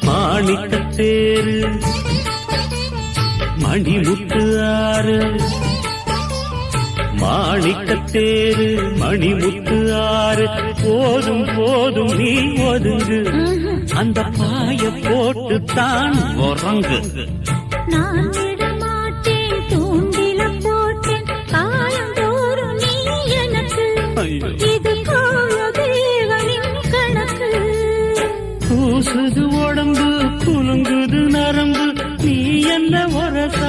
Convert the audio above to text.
மாணிக்கத்தேரு மணிமுத்து ஆறு மாணிக்கத்தேரு மணிமுத்து ஆறு போதும் போதும் நீ ஒதுங்கு அந்த பாய போட்டு தான் உறங்கு நான் விடமாட்டேன் தூண்டில போட்டேன் காலந்தோறும் நீ எனக்கு இது கால தேவனின் கணக்கு பூசுது உடம்பு குலுங்குது நரம்பு நீ என்ன உரச